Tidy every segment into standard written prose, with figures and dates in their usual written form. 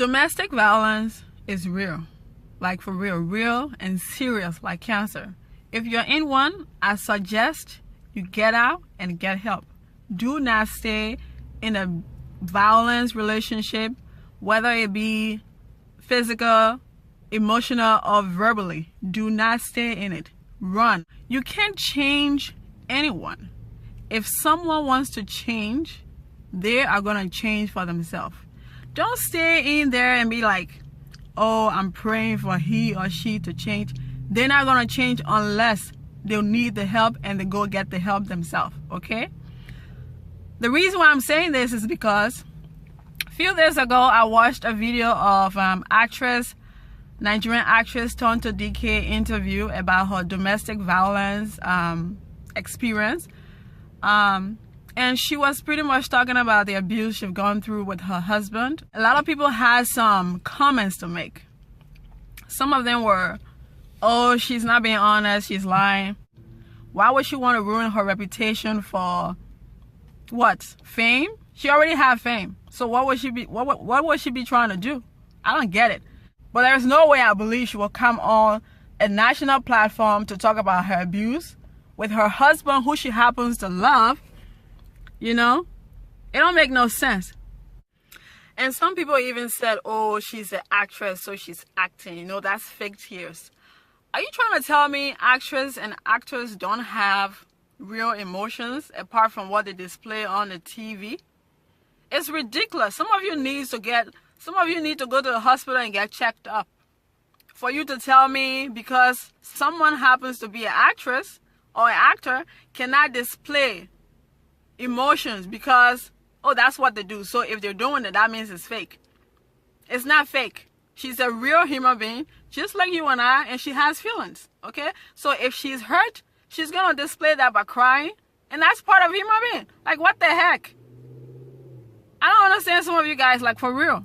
Domestic violence is real, like for real, real and serious like cancer. If you're in one, I suggest you get out and get help. Do not stay in a violence relationship, whether it be physical, emotional, or verbally. Do not stay in it. Run. You can't change anyone. If someone wants to change, they are going to change for themselves. Don't stay in there and be like, oh, I'm praying for he or she to change. They're not going to change unless they'll need the help and they go get the help themselves, okay? The reason why I'm saying this is because a few days ago, I watched a video of Nigerian actress Tonto Dikeh interview about her domestic violence experience. And she was pretty much talking about the abuse she's gone through with her husband. A lot of people had some comments to make. Some of them were, oh, she's not being honest, she's lying. Why would she want to ruin her reputation for what? Fame? She already had fame. So what would she be trying to do? I don't get it. But there's no way I believe she will come on a national platform to talk about her abuse with her husband, who she happens to love. You know, it don't make no sense. And some people even said, oh, she's an actress, so she's acting. You know, that's fake tears. Are you trying to tell me actresses and actors don't have real emotions apart from what they display on the TV? It's ridiculous. Some of you need to go to the hospital and get checked up. For you to tell me because someone happens to be an actress or an actor cannot display emotions because, oh, that's what they do. So if they're doing it, that means it's fake. It's not fake. She's a real human being, just like you and I, and she has feelings, okay? So if she's hurt, she's going to display that by crying, and that's part of human being. Like, what the heck? I don't understand some of you guys, like, for real.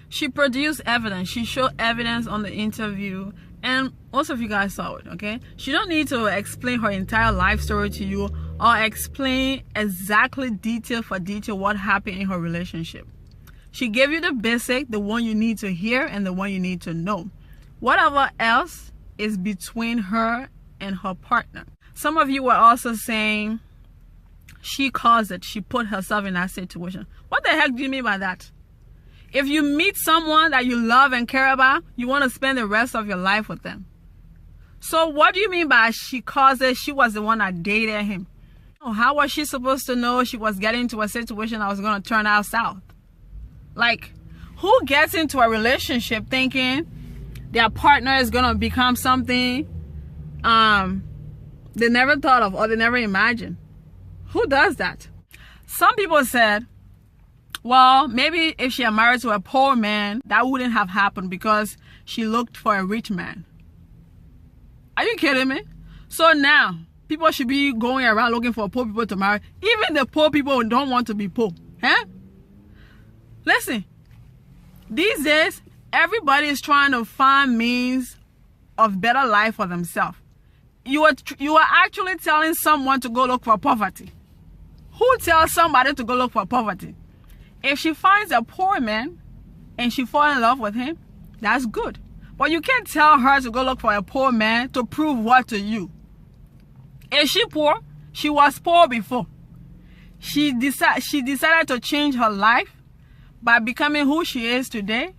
She produced evidence. She showed evidence on the interview, and most of you guys saw it, okay? She don't need to explain her entire life story to you or explain exactly detail for detail what happened in her relationship. She gave you the basic, the one you need to hear and the one you need to know. Whatever else is between her and her partner. Some of you were also saying she caused it. She put herself in that situation. What the heck do you mean by that? If you meet someone that you love and care about, you want to spend the rest of your life with them. So what do you mean by she caused it? She was the one that dated him. How was she supposed to know she was getting into a situation that was going to turn out south? Like, who gets into a relationship thinking their partner is going to become something they never thought of or they never imagined? Who does that? Some people said, well, maybe if she had married to a poor man, that wouldn't have happened because she looked for a rich man. Are you kidding me? So now, people should be going around looking for poor people to marry. Even the poor people don't want to be poor. Huh? Listen, these days, everybody is trying to find means of better life for themselves. You are actually telling someone to go look for poverty. Who tells somebody to go look for poverty? If she finds a poor man and she falls in love with him, that's good. But you can't tell her to go look for a poor man to prove what to you? Is she poor? She was poor before. She decided to change her life by becoming who she is today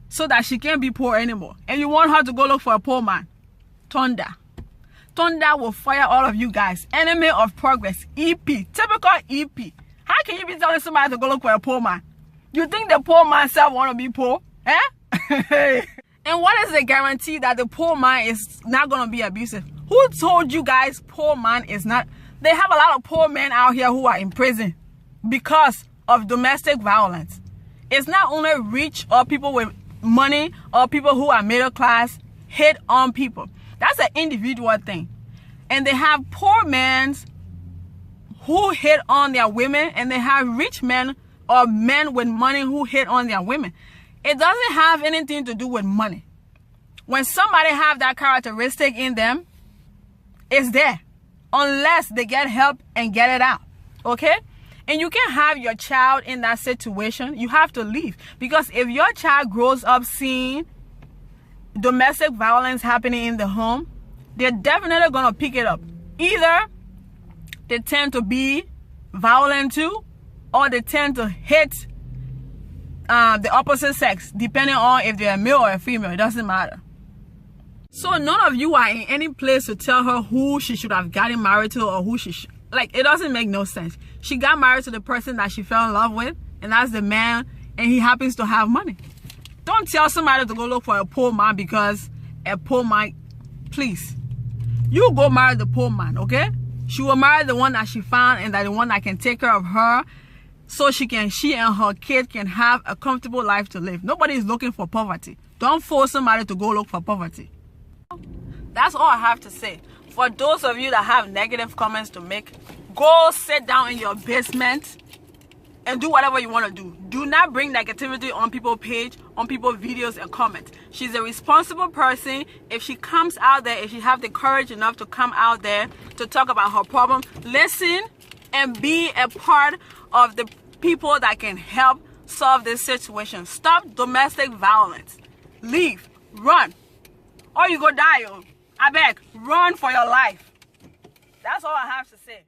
so that she can't be poor anymore. And you want her to go look for a poor man? Thunder. Thunder will fire all of you guys. Enemy of progress. EP. Typical EP. How can you be telling somebody to go look for a poor man? You think the poor man self want to be poor? Eh? And what is the guarantee that the poor man is not going to be abusive? Who told you guys poor man is not? They have a lot of poor men out here who are in prison because of domestic violence. It's not only rich or people with money or people who are middle class hit on people. That's an individual thing. And they have poor men who hit on their women, and they have rich men or men with money who hit on their women. It doesn't have anything to do with money. When somebody have that characteristic in them, it's there. Unless they get help and get it out. Okay? and you can't have your child in that situation. You have to leave, because if your child grows up seeing domestic violence happening in the home, they're definitely gonna pick it up. Either they tend to be violent too, or they tend to hit the opposite sex, depending on if they're a male or a female. It doesn't matter. So none of you are in any place to tell her who she should have gotten married to, or who she should, like, it doesn't make no sense. She got married to the person that she fell in love with, and that's the man, and he happens to have money. Don't tell somebody to go look for a poor man, because a poor man, please, you go marry the poor man, okay? She will marry the one that she found, and that the one that can take care of her, so she and her kid can have a comfortable life to live. Nobody is looking for poverty. Don't force somebody to go look for poverty. That's all I have to say. For those of you that have negative comments to make, go sit down in your basement and do whatever you want to do. Do not bring negativity on people's page, on people's videos and comments. She's a responsible person. If she comes out there, if she have the courage enough to come out there to talk about her problem, listen and be a part of the people that can help solve this situation. Stop domestic violence. Leave. Run. Or you go die. I beg. Run for your life. That's all I have to say.